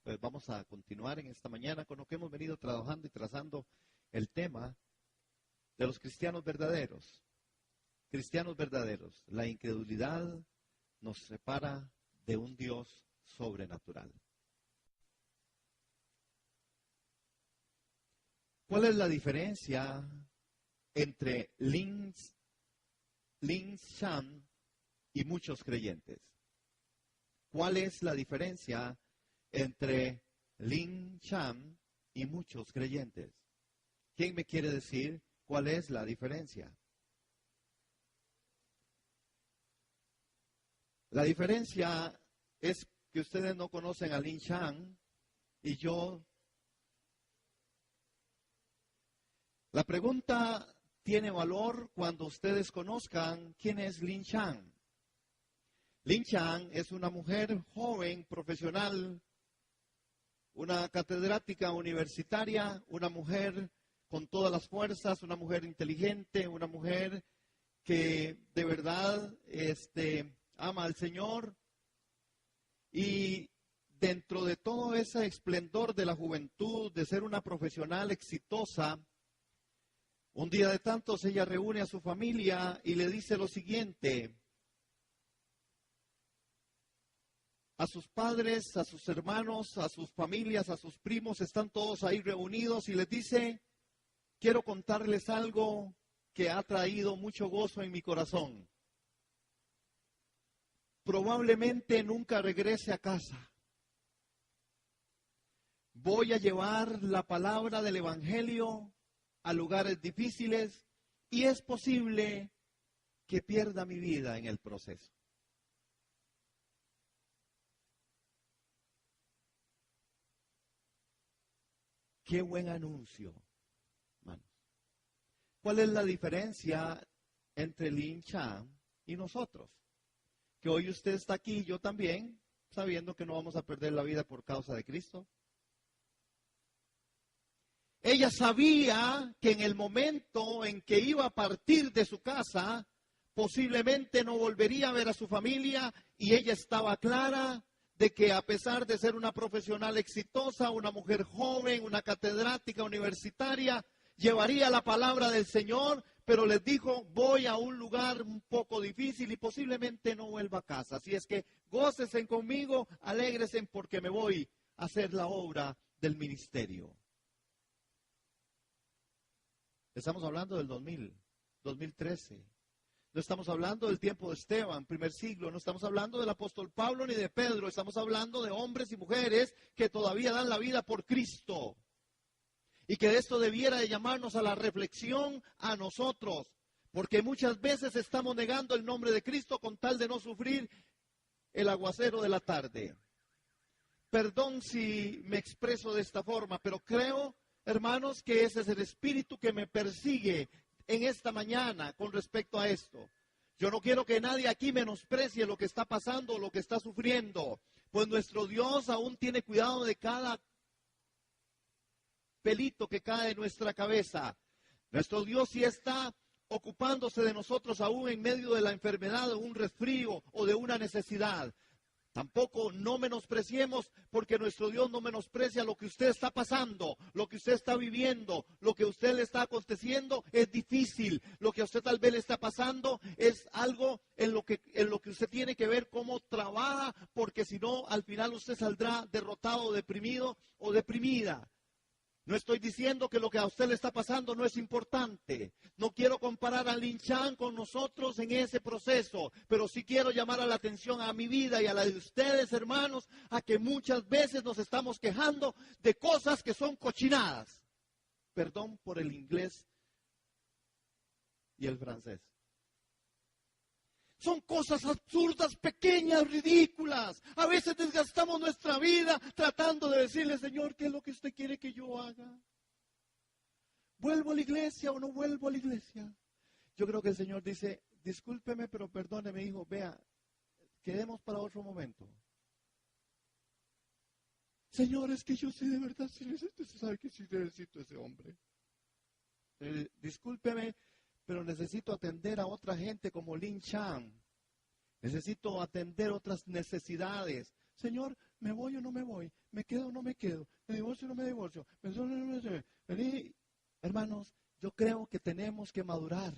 Pues vamos a continuar en esta mañana con lo que hemos venido trabajando y trazando el tema de los cristianos verdaderos. Cristianos verdaderos. La incredulidad nos separa de un Dios sobrenatural. ¿Cuál es la diferencia entre Lin Shan y muchos creyentes? ¿Cuál es la diferencia entre Lin Shan y muchos creyentes? ¿Quién me quiere decir cuál es la diferencia? La diferencia es que ustedes no conocen a Lin Shan y yo. La pregunta tiene valor cuando ustedes conozcan quién es Lin Shan. Lin Shan es una mujer joven, profesional, una catedrática universitaria, una mujer con todas las fuerzas, una mujer inteligente, una mujer que de verdad ama al Señor. Y dentro de todo ese esplendor de la juventud, de ser una profesional exitosa, un día de tantos ella reúne a su familia y le dice lo siguiente: a sus padres, a sus hermanos, a sus familias, a sus primos, están todos ahí reunidos y les dice: quiero contarles algo que ha traído mucho gozo en mi corazón. Probablemente nunca regrese a casa. Voy a llevar la palabra del Evangelio a lugares difíciles y es posible que pierda mi vida en el proceso. Qué buen anuncio, hermanos. ¿Cuál es la diferencia entre Lin Shan y nosotros? Que hoy usted está aquí y yo también, sabiendo que no vamos a perder la vida por causa de Cristo. Ella sabía que en el momento en que iba a partir de su casa, posiblemente no volvería a ver a su familia, y ella estaba clara de que a pesar de ser una profesional exitosa, una mujer joven, una catedrática universitaria, llevaría la palabra del Señor, pero les dijo: voy a un lugar un poco difícil y posiblemente no vuelva a casa. Así es que gócesen conmigo, alégresen porque me voy a hacer la obra del ministerio. Estamos hablando del 2013. No estamos hablando del tiempo de Esteban, primer siglo. No estamos hablando del apóstol Pablo ni de Pedro. Estamos hablando de hombres y mujeres que todavía dan la vida por Cristo. Y que esto debiera de llamarnos a la reflexión a nosotros. Porque muchas veces estamos negando el nombre de Cristo con tal de no sufrir el aguacero de la tarde. Perdón si me expreso de esta forma, pero creo, hermanos, que ese es el espíritu que me persigue en esta mañana con respecto a esto. Yo no quiero que nadie aquí menosprecie lo que está pasando, lo que está sufriendo, pues nuestro Dios aún tiene cuidado de cada pelito que cae en nuestra cabeza. Nuestro Dios sí está ocupándose de nosotros aún en medio de la enfermedad, de un resfrío o de una necesidad. Tampoco no menospreciemos, porque nuestro Dios no menosprecia lo que usted está pasando, lo que usted está viviendo, lo que a usted le está aconteciendo es difícil. Lo que a usted tal vez le está pasando es algo en lo que usted tiene que ver cómo trabaja, porque si no, al final usted saldrá derrotado, deprimido o deprimida. No estoy diciendo que lo que a usted le está pasando no es importante. No quiero comparar a Lin Shan con nosotros en ese proceso, pero sí quiero llamar a la atención a mi vida y a la de ustedes, hermanos, a que muchas veces nos estamos quejando de cosas que son cochinadas. Perdón por el inglés y el francés. Son cosas absurdas, pequeñas, ridículas. A veces desgastamos nuestra vida tratando de decirle: Señor, ¿qué es lo que usted quiere que yo haga? ¿Vuelvo a la iglesia o no vuelvo a la iglesia? Yo creo que el Señor dice: discúlpeme, pero perdóneme, hijo, vea, quedemos para otro momento. Señor, es que yo sí de verdad sí necesito, usted sabe que sí necesito ese hombre. Discúlpeme, pero necesito atender a otra gente como Lin Shan. Necesito atender otras necesidades. Señor, ¿me voy o no me voy? ¿Me quedo o no me quedo? ¿Me divorcio o no me divorcio? Hermanos, yo creo que tenemos que madurar.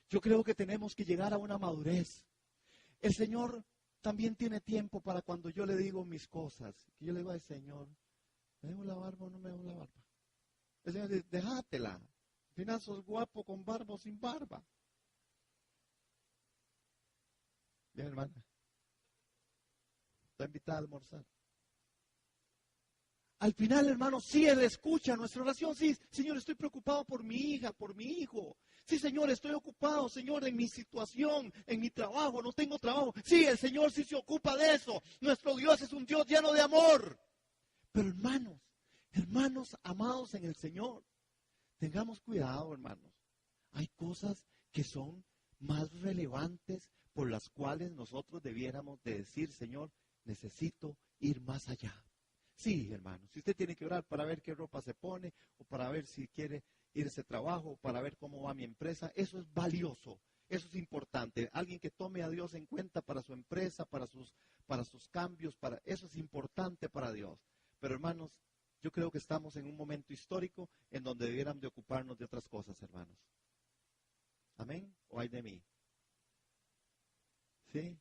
Yo creo que tenemos que llegar a una madurez. El Señor también tiene tiempo para cuando yo le digo mis cosas. Que yo le digo al Señor, ¿me dejo la barba o no me dejo la barba? El Señor dice, déjatela. Al final sos guapo con barba o sin barba. Bien, hermana. Está invitada a almorzar. Al final, hermano, sí, Él escucha nuestra oración. Sí, Señor, estoy preocupado por mi hija, por mi hijo. Sí, Señor, estoy ocupado, Señor, en mi situación, en mi trabajo, no tengo trabajo. Sí, el Señor sí se ocupa de eso. Nuestro Dios es un Dios lleno de amor. Pero hermanos amados en el Señor, tengamos cuidado, hermanos. Hay cosas que son más relevantes por las cuales nosotros debiéramos de decir, Señor, necesito ir más allá. Sí, hermano, si usted tiene que orar para ver qué ropa se pone, o para ver si quiere ir a ese trabajo, o para ver cómo va mi empresa, eso es valioso, eso es importante. Alguien que tome a Dios en cuenta para su empresa, para sus cambios, eso es importante para Dios. Pero hermanos, yo creo que estamos en un momento histórico en donde debiéramos de ocuparnos de otras cosas, hermanos. ¿Amén? ¿O hay de mí? ¿Sí?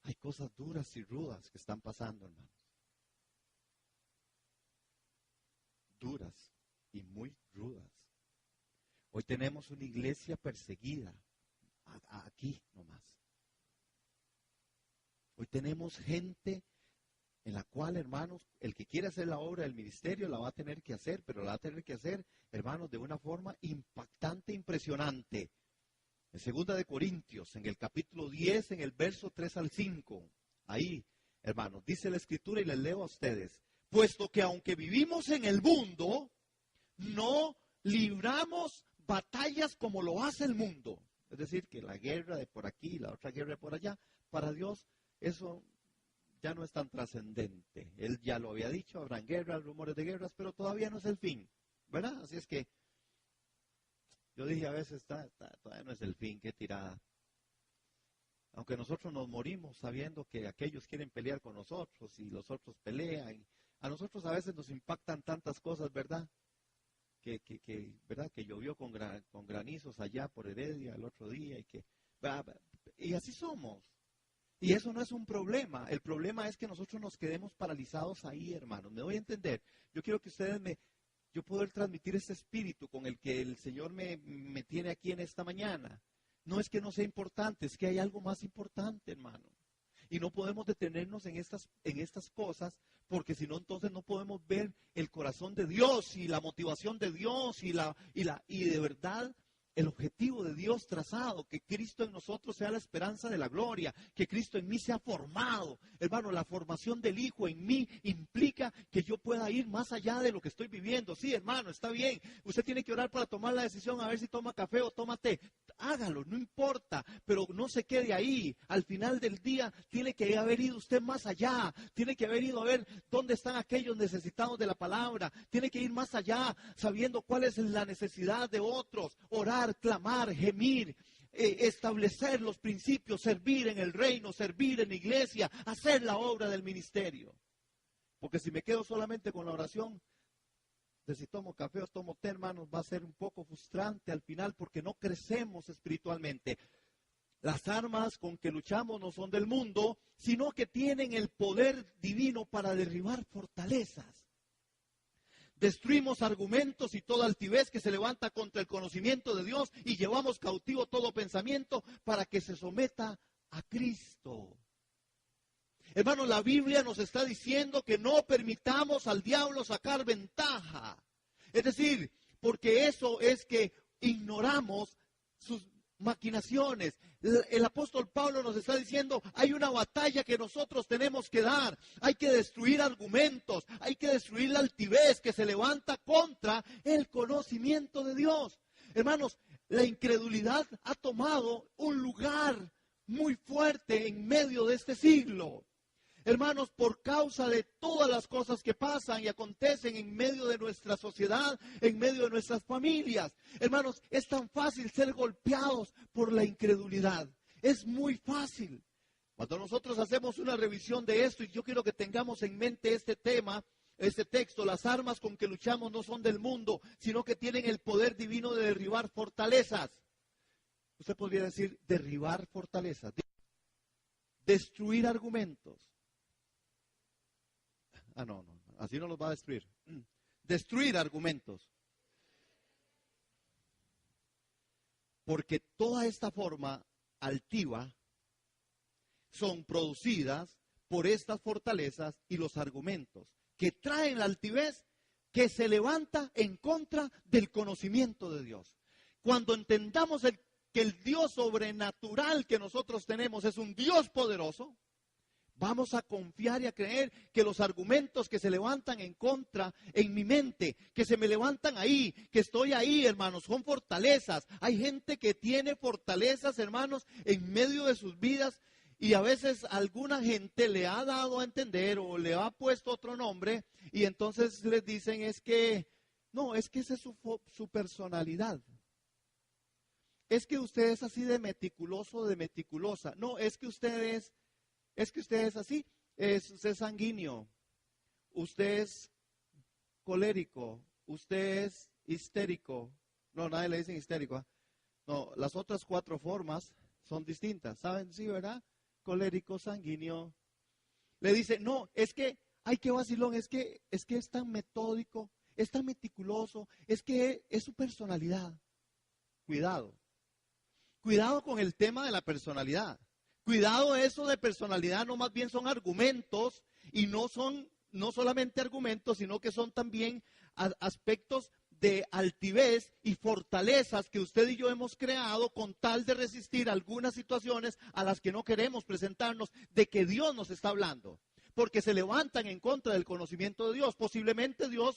Hay cosas duras y rudas que están pasando, hermanos. Duras y muy rudas. Hoy tenemos una iglesia perseguida, aquí nomás. Hoy tenemos gente en la cual, hermanos, el que quiere hacer la obra del ministerio la va a tener que hacer, pero la va a tener que hacer, hermanos, de una forma impactante, impresionante. En 2 de Corintios, en el capítulo 10, en el verso 3 al 5, ahí, hermanos, dice la Escritura y les leo a ustedes, puesto que aunque vivimos en el mundo, no libramos batallas como lo hace el mundo. Es decir, que la guerra de por aquí, la otra guerra de por allá, para Dios eso ya no es tan trascendente. Él ya lo había dicho, habrán guerras, rumores de guerras, pero todavía no es el fin, ¿verdad? Así es que yo dije a veces, todavía no es el fin, qué tirada. Aunque nosotros nos morimos sabiendo que aquellos quieren pelear con nosotros y los otros pelean. A nosotros a veces nos impactan tantas cosas, ¿verdad? ¿Verdad? Que llovió con granizos allá por Heredia el otro día y así somos. Y eso no es un problema. El problema es que nosotros nos quedemos paralizados ahí, hermanos. ¿Me doy a entender? Yo quiero que yo poder transmitir ese espíritu con el que el Señor me tiene aquí en esta mañana. No es que no sea importante, es que hay algo más importante, hermano. Y no podemos detenernos en estas cosas, porque si no, entonces no podemos ver el corazón de Dios y la motivación de Dios y de verdad el objetivo de Dios trazado, que Cristo en nosotros sea la esperanza de la gloria, que Cristo en mí sea formado. Hermano, la formación del Hijo en mí implica que yo pueda ir más allá de lo que estoy viviendo. Sí, hermano, está bien. Usted tiene que orar para tomar la decisión, a ver si toma café o toma té. Hágalo, no importa, pero no se quede ahí. Al final del día tiene que haber ido usted más allá. Tiene que haber ido a ver dónde están aquellos necesitados de la palabra. Tiene que ir más allá, sabiendo cuál es la necesidad de otros. Orar, clamar, gemir, establecer los principios, servir en el reino, servir en la iglesia, hacer la obra del ministerio. Porque si me quedo solamente con la oración de si tomo café o tomo té, hermanos, va a ser un poco frustrante al final porque no crecemos espiritualmente. Las armas con que luchamos no son del mundo, sino que tienen el poder divino para derribar fortalezas. Destruimos argumentos y toda altivez que se levanta contra el conocimiento de Dios y llevamos cautivo todo pensamiento para que se someta a Cristo. Hermanos, la Biblia nos está diciendo que no permitamos al diablo sacar ventaja. Es decir, porque eso es que ignoramos sus maquinaciones. El apóstol Pablo nos está diciendo, hay una batalla que nosotros tenemos que dar. Hay que destruir argumentos, hay que destruir la altivez que se levanta contra el conocimiento de Dios. Hermanos, la incredulidad ha tomado un lugar muy fuerte en medio de este siglo. Hermanos, por causa de todas las cosas que pasan y acontecen en medio de nuestra sociedad, en medio de nuestras familias. Hermanos, es tan fácil ser golpeados por la incredulidad. Es muy fácil. Cuando nosotros hacemos una revisión de esto, y yo quiero que tengamos en mente este tema, este texto, las armas con que luchamos no son del mundo, sino que tienen el poder divino de derribar fortalezas. Usted podría decir derribar fortalezas, destruir argumentos. No, así no los va a destruir. Destruir argumentos. Porque toda esta forma altiva son producidas por estas fortalezas y los argumentos que traen la altivez que se levanta en contra del conocimiento de Dios. Cuando entendamos que el Dios sobrenatural que nosotros tenemos es un Dios poderoso, vamos a confiar y a creer que los argumentos que se levantan en contra en mi mente, que se me levantan ahí, que estoy ahí, hermanos, son fortalezas. Hay gente que tiene fortalezas, hermanos, en medio de sus vidas. Y a veces alguna gente le ha dado a entender o le ha puesto otro nombre y entonces les dicen es que, no, es que esa es su personalidad. Es que usted es así de meticuloso, de meticulosa. No, es que usted es así, usted es sanguíneo, usted es colérico, usted es histérico. No, nadie le dice histérico. ¿Eh? No, las otras 4 formas son distintas. ¿Saben? Sí, ¿verdad? Colérico, sanguíneo. Le dice, no, es que, ay, qué vacilón, es que es tan metódico, es tan meticuloso, es que es su personalidad. Cuidado. Cuidado con el tema de la personalidad. Cuidado, eso de personalidad no más bien son argumentos y no solamente argumentos, sino que son también aspectos de altivez y fortalezas que usted y yo hemos creado con tal de resistir algunas situaciones a las que no queremos presentarnos de que Dios nos está hablando. Porque se levantan en contra del conocimiento de Dios. Posiblemente Dios,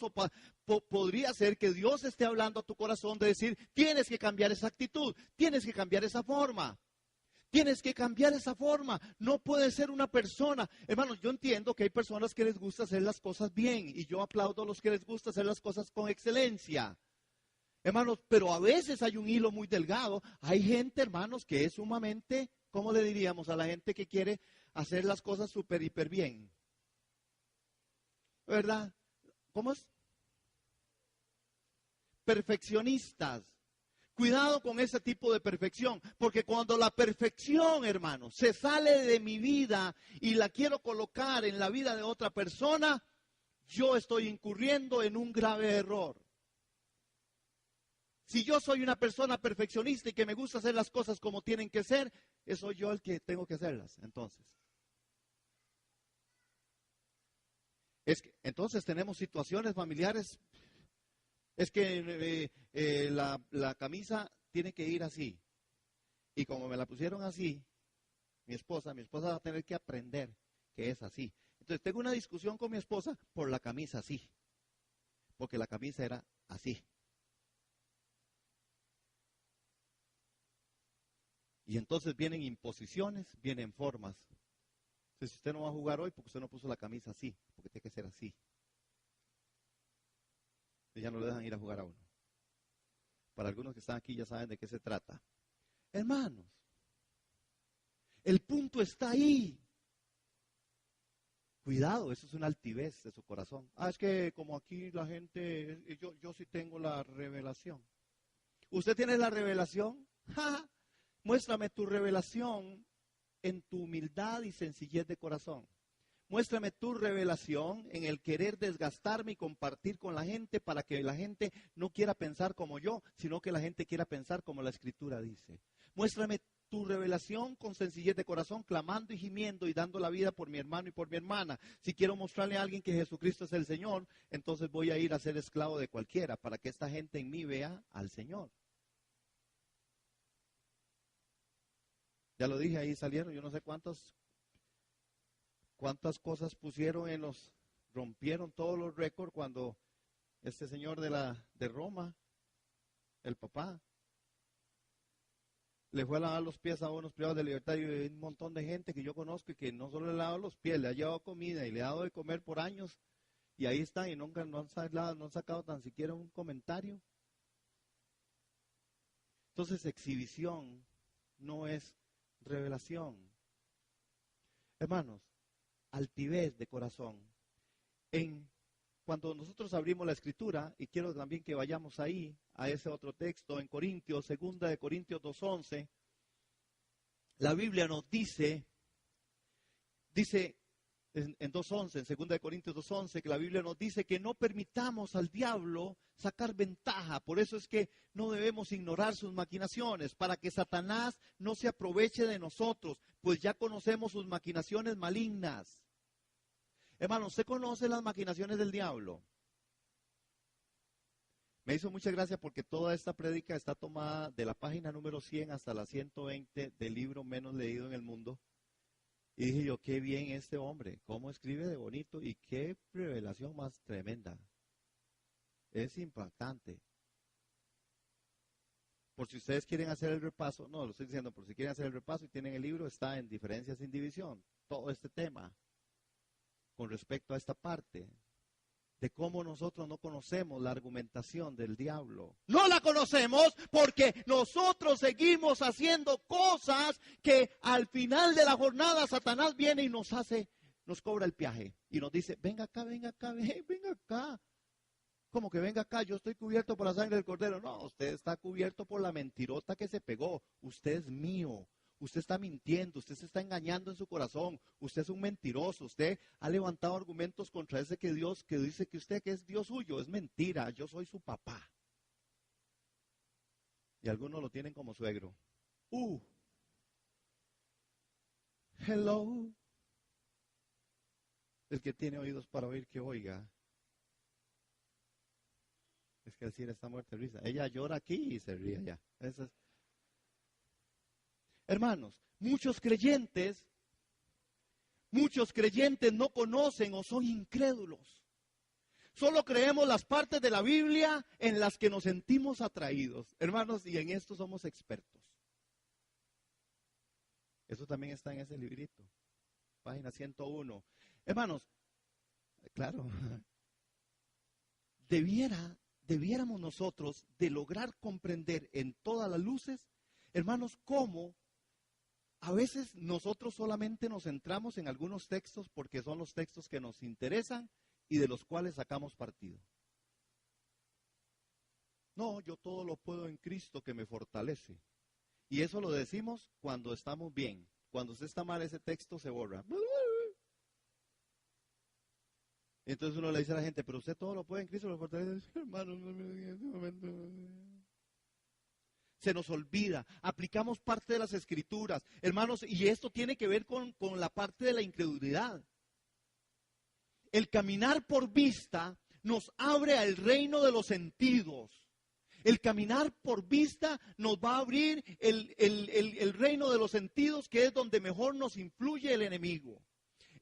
podría ser que Dios esté hablando a tu corazón de decir, tienes que cambiar esa actitud, tienes que cambiar esa forma. Tienes que cambiar esa forma. No puedes ser una persona. Hermanos, yo entiendo que hay personas que les gusta hacer las cosas bien. Y yo aplaudo a los que les gusta hacer las cosas con excelencia. Hermanos, pero a veces hay un hilo muy delgado. Hay gente, hermanos, que es sumamente, ¿cómo le diríamos a la gente que quiere hacer las cosas súper, hiper bien? ¿Verdad? ¿Cómo es? Perfeccionistas. Cuidado con ese tipo de perfección, porque cuando la perfección, hermano, se sale de mi vida y la quiero colocar en la vida de otra persona, yo estoy incurriendo en un grave error. Si yo soy una persona perfeccionista y que me gusta hacer las cosas como tienen que ser, soy yo el que tengo que hacerlas, entonces. Entonces tenemos situaciones familiares. Es que la camisa tiene que ir así. Y como me la pusieron así, mi esposa va a tener que aprender que es así. Entonces tengo una discusión con mi esposa por la camisa así. Porque la camisa era así. Y entonces vienen imposiciones, vienen formas. Entonces si usted no va a jugar hoy porque usted no puso la camisa así, porque tiene que ser así. Y ya no le dejan ir a jugar a uno. Para algunos que están aquí ya saben de qué se trata. Hermanos, el punto está ahí. Cuidado, eso es una altivez de su corazón. Es que como aquí la gente, yo sí tengo la revelación. ¿Usted tiene la revelación? ¡Ja! Muéstrame tu revelación en tu humildad y sencillez de corazón. Muéstrame tu revelación en el querer desgastarme y compartir con la gente para que la gente no quiera pensar como yo, sino que la gente quiera pensar como la Escritura dice. Muéstrame tu revelación con sencillez de corazón, clamando y gimiendo y dando la vida por mi hermano y por mi hermana. Si quiero mostrarle a alguien que Jesucristo es el Señor, entonces voy a ir a ser esclavo de cualquiera para que esta gente en mí vea al Señor. Ya lo dije, ahí salieron, yo no sé cuántas cosas pusieron rompieron todos los récords cuando este señor de Roma, el papá, le fue a lavar los pies a unos privados de libertad y hay un montón de gente que yo conozco y que no solo le ha lavado los pies, le ha llevado comida y le ha dado de comer por años y ahí está y nunca no han sacado tan siquiera un comentario. Entonces exhibición no es revelación. Hermanos, altivez de corazón. Cuando nosotros abrimos la Escritura, y quiero también que vayamos ahí, a ese otro texto, en Corintios, 2 Corintios 2:11, la Biblia nos dice en 2:11, en 2 Corintios 2:11, que la Biblia nos dice que no permitamos al diablo sacar ventaja. Por eso es que no debemos ignorar sus maquinaciones, para que Satanás no se aproveche de nosotros, pues ya conocemos sus maquinaciones malignas. Hermano, ¿usted conoce las maquinaciones del diablo? Me hizo mucha gracia porque toda esta prédica está tomada de la página número 100 hasta la 120 del libro menos leído en el mundo. Y dije yo, qué bien este hombre, cómo escribe de bonito y qué revelación más tremenda. Es impactante. Por si ustedes quieren hacer el repaso, no, lo estoy diciendo, por si quieren hacer el repaso y tienen el libro, está en Diferencias sin División. Todo este tema con respecto a esta parte de cómo nosotros no conocemos la argumentación del diablo. No la conocemos porque nosotros seguimos haciendo cosas que al final de la jornada Satanás viene y nos cobra el peaje y nos dice, venga acá, venga acá. ¿Cómo que venga acá? Yo estoy cubierto por la sangre del Cordero. No, usted está cubierto por la mentirota que se pegó. Usted es mío. Usted está mintiendo, usted se está engañando en su corazón, usted es un mentiroso, usted ha levantado argumentos contra ese que Dios, que dice que usted que es Dios suyo, es mentira, yo soy su papá. Y algunos lo tienen como suegro. Hello. El que tiene oídos para oír, que oiga. Es que el cielo está muerto de risa. Ella llora aquí y se ríe allá. Eso es. Hermanos, muchos creyentes no conocen o son incrédulos. Solo creemos las partes de la Biblia en las que nos sentimos atraídos. Hermanos, y en esto somos expertos. Eso también está en ese librito, página 101. Hermanos, claro, debiéramos nosotros de lograr comprender en todas las luces, hermanos, cómo a veces nosotros solamente nos centramos en algunos textos porque son los textos que nos interesan y de los cuales sacamos partido. No, yo todo lo puedo en Cristo que me fortalece. Y eso lo decimos cuando estamos bien. Cuando usted está mal, ese texto se borra. Entonces uno le dice a la gente, pero usted todo lo puede en Cristo que me fortalece. Hermano, no me diga en este momento. Se nos olvida, aplicamos parte de las escrituras, hermanos, y esto tiene que ver con la parte de la incredulidad. El caminar por vista nos abre al reino de los sentidos. El caminar por vista nos va a abrir el reino de los sentidos, que es donde mejor nos influye el enemigo.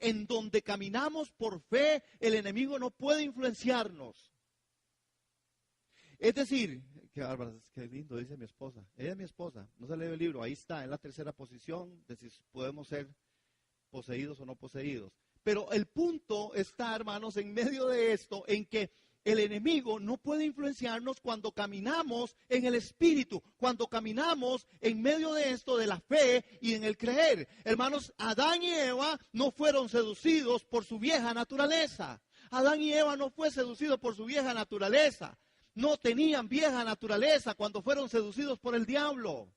En donde caminamos por fe, el enemigo no puede influenciarnos. Es decir, qué lindo, dice mi esposa. Ella es mi esposa, no se lee el libro, ahí está, en la tercera posición de si podemos ser poseídos o no poseídos. Pero el punto está, hermanos, en medio de esto, en que el enemigo no puede influenciarnos cuando caminamos en el Espíritu, cuando caminamos en medio de esto de la fe y en el creer. Hermanos, Adán y Eva no fueron seducidos por su vieja naturaleza. Adán y Eva no fue seducido por su vieja naturaleza. No tenían vieja naturaleza cuando fueron seducidos por el diablo.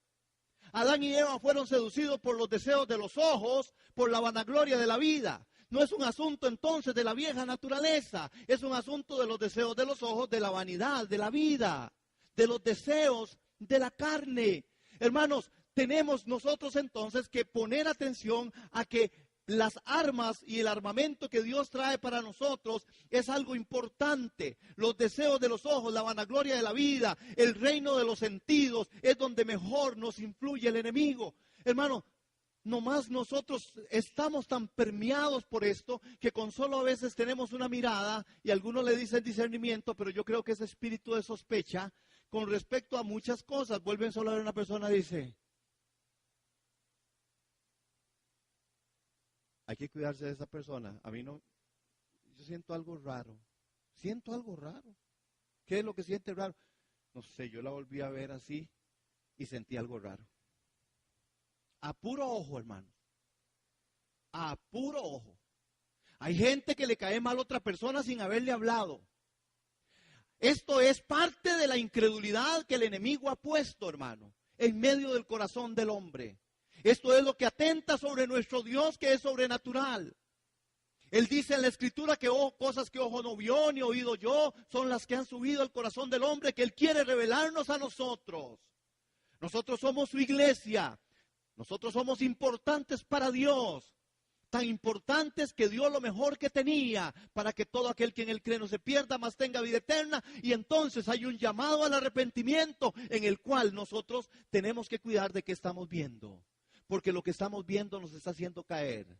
Adán y Eva fueron seducidos por los deseos de los ojos, por la vanagloria de la vida. No es un asunto entonces de la vieja naturaleza, es un asunto de los deseos de los ojos, de la vanidad, de la vida, de los deseos de la carne. Hermanos, tenemos nosotros entonces que poner atención a que las armas y el armamento que Dios trae para nosotros es algo importante. Los deseos de los ojos, la vanagloria de la vida, el reino de los sentidos, es donde mejor nos influye el enemigo. Hermano, nomás nosotros estamos tan permeados por esto que con solo a veces tenemos una mirada y algunos le dicen discernimiento, pero yo creo que ese espíritu de sospecha con respecto a muchas cosas. Vuelven solo a ver una persona y dice, hay que cuidarse de esa persona. A mí no, yo siento algo raro. Siento algo raro. ¿Qué es lo que siente raro? No sé, yo la volví a ver así y sentí algo raro. A puro ojo, hermano. a puro ojo. Hay gente que le cae mal a otra persona sin haberle hablado. Esto es parte de la incredulidad que el enemigo ha puesto, hermano, en medio del corazón del hombre. Esto es lo que atenta sobre nuestro Dios, que es sobrenatural. Él dice en la Escritura que cosas que ojo no vio ni oído yo son las que han subido al corazón del hombre, que Él quiere revelarnos a nosotros. Nosotros somos su iglesia. Nosotros somos importantes para Dios. Tan importantes que dio lo mejor que tenía para que todo aquel que en Él cree no se pierda, mas tenga vida eterna. Y entonces hay un llamado al arrepentimiento en el cual nosotros tenemos que cuidar de qué estamos viendo. Porque lo que estamos viendo nos está haciendo caer.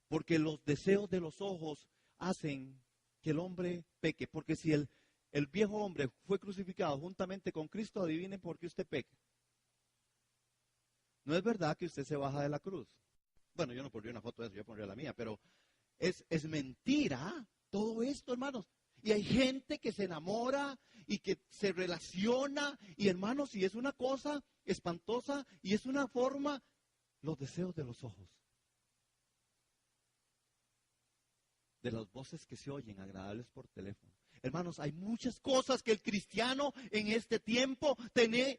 Porque los deseos de los ojos hacen que el hombre peque. Porque si el viejo hombre fue crucificado juntamente con Cristo, adivinen por qué usted peca. No es verdad que usted se baja de la cruz. Bueno, yo no pondría una foto de eso, yo pondría la mía, pero es mentira todo esto, hermanos. Y hay gente que se enamora y que se relaciona, y hermanos, y es una cosa espantosa y es una forma, los deseos de los ojos. De las voces que se oyen agradables por teléfono. Hermanos, hay muchas cosas que el cristiano en este tiempo tiene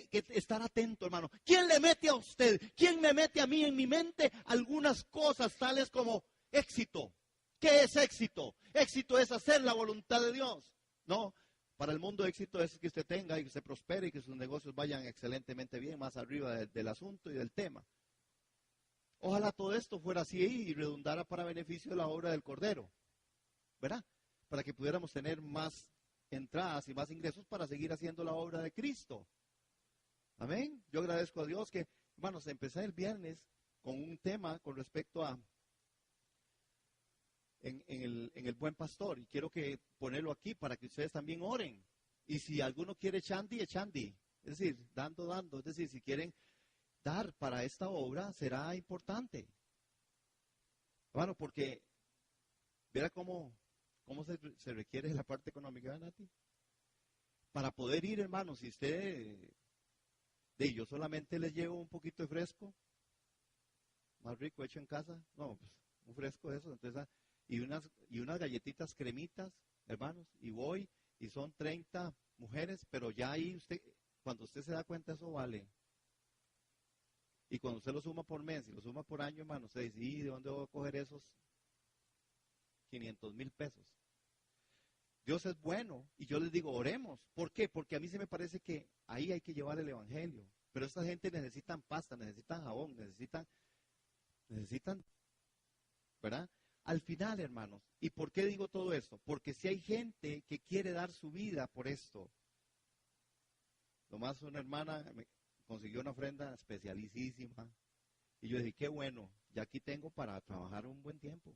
que estar atento, hermano. ¿Quién le mete a usted? ¿Quién me mete a mí en mi mente algunas cosas tales como éxito? ¿Qué es éxito? Éxito es hacer la voluntad de Dios. No, para el mundo éxito es que usted tenga y que se prospere y que sus negocios vayan excelentemente bien, más arriba del asunto y del tema. Ojalá todo esto fuera así y redundara para beneficio de la obra del Cordero, ¿verdad? Para que pudiéramos tener más entradas y más ingresos para seguir haciendo la obra de Cristo. Amén. Yo agradezco a Dios que, hermanos, empecé el viernes con un tema con respecto a en el Buen Pastor, y quiero que ponerlo aquí para que ustedes también oren. Y si alguno quiere chandi, es chandi. Es decir, dando. Es decir, si quieren dar para esta obra, será importante. Hermano, porque verá cómo se requiere la parte económica, ¿verdad, Nati? Para poder ir, hermano, si usted, yo solamente les llevo un poquito de fresco, más rico hecho en casa, no, pues un fresco de eso, entonces, y unas galletitas cremitas, hermanos, y voy, y son 30 mujeres, pero ya ahí usted, cuando usted se da cuenta, eso vale. Y cuando usted lo suma por mes y lo suma por año, hermano, usted dice, ¿y de dónde voy a coger esos 500,000 pesos? Dios es bueno, y yo les digo, oremos. ¿Por qué? Porque a mí se me parece que ahí hay que llevar el evangelio. Pero esta gente necesitan pasta, necesitan jabón, necesitan, ¿verdad? Al final, hermanos, ¿y por qué digo todo esto? Porque si hay gente que quiere dar su vida por esto. Nomás una hermana me consiguió una ofrenda especialísima. Y yo dije, qué bueno, ya aquí tengo para trabajar un buen tiempo.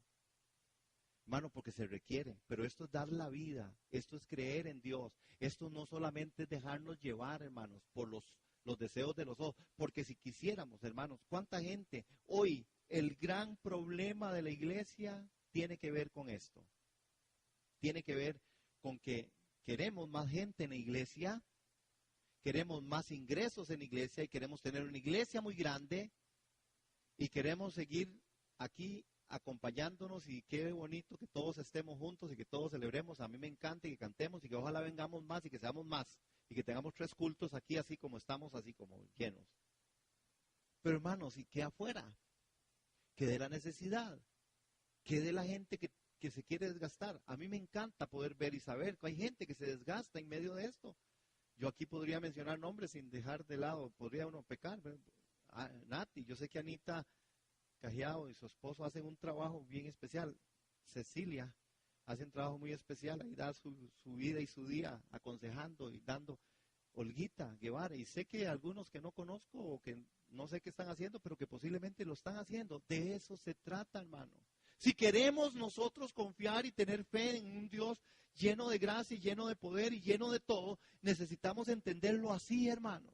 Hermano, porque se requiere, pero esto es dar la vida, esto es creer en Dios, esto no solamente es dejarnos llevar, hermanos, por los deseos de los ojos, porque si quisiéramos, hermanos, ¿cuánta gente hoy, el gran problema de la iglesia tiene que ver con esto? Tiene que ver con que queremos más gente en la iglesia, queremos más ingresos en la iglesia y queremos tener una iglesia muy grande y queremos seguir aquí acompañándonos, y qué bonito que todos estemos juntos y que todos celebremos. A mí me encanta que cantemos y que ojalá vengamos más y que seamos más y que tengamos 3 cultos aquí así como estamos, así como llenos. Pero hermanos, ¿y qué afuera? ¿Qué de la necesidad? ¿Qué de la gente que se quiere desgastar? A mí me encanta poder ver y saber que hay gente que se desgasta en medio de esto. Yo aquí podría mencionar nombres sin dejar de lado, podría uno pecar. Nati, yo sé que Anita Cajiao y su esposo hacen un trabajo bien especial. Cecilia hace un trabajo muy especial, ahí da su vida y su día aconsejando y dando. Olguita Guevara, y sé que algunos que no conozco o que no sé qué están haciendo, pero que posiblemente lo están haciendo. De eso se trata, hermano. Si queremos nosotros confiar y tener fe en un Dios lleno de gracia y lleno de poder y lleno de todo, necesitamos entenderlo así, hermanos.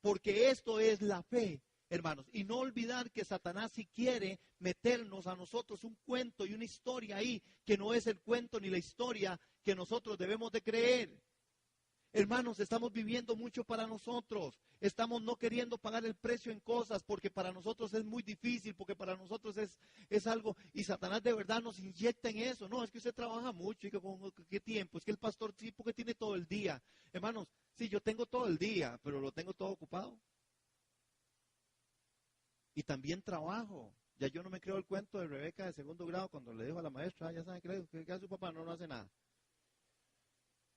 Porque esto es la fe, hermanos. Y no olvidar que Satanás, si quiere meternos a nosotros un cuento y una historia ahí, que no es el cuento ni la historia que nosotros debemos de creer. Hermanos, estamos viviendo mucho para nosotros. Estamos no queriendo pagar el precio en cosas porque para nosotros es muy difícil, porque para nosotros es algo. Y Satanás de verdad nos inyecta en eso. No, es que usted trabaja mucho y que con qué tiempo. Es que el pastor sí, porque tiene todo el día. Hermanos, sí, yo tengo todo el día, pero lo tengo todo ocupado. Y también trabajo. Ya yo no me creo el cuento de Rebeca de segundo grado cuando le dijo a la maestra, ya saben que hace su papá, no hace nada.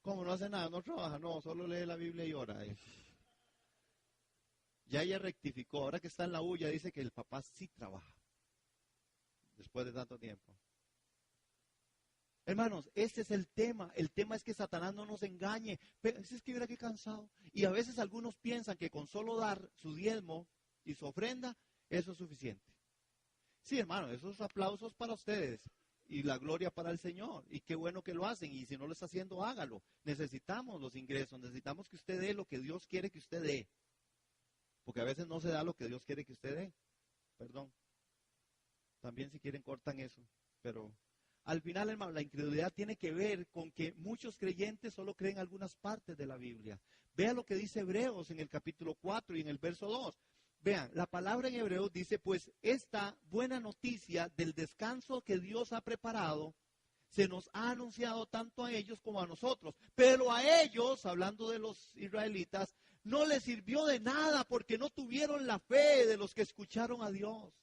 ¿Cómo no hace nada? No trabaja, no, solo lee la Biblia y ora. Ya ella rectificó, ahora que está en la U, ya dice que el papá sí trabaja, después de tanto tiempo. Hermanos, este es el tema es que Satanás no nos engañe, pero es que mira qué cansado. Y a veces algunos piensan que con solo dar su diezmo y su ofrenda, eso es suficiente. Sí, hermano, esos aplausos para ustedes. Y la gloria para el Señor. Y qué bueno que lo hacen. Y si no lo está haciendo, hágalo. Necesitamos los ingresos. Necesitamos que usted dé lo que Dios quiere que usted dé. Porque a veces no se da lo que Dios quiere que usted dé. Perdón. También si quieren cortan eso. Pero al final, hermano, la incredulidad tiene que ver con que muchos creyentes solo creen algunas partes de la Biblia. Vea lo que dice Hebreos en el capítulo 4 y en el verso 2. Vean, la palabra en hebreo dice, pues esta buena noticia del descanso que Dios ha preparado, se nos ha anunciado tanto a ellos como a nosotros. Pero a ellos, hablando de los israelitas, no les sirvió de nada porque no tuvieron la fe de los que escucharon a Dios.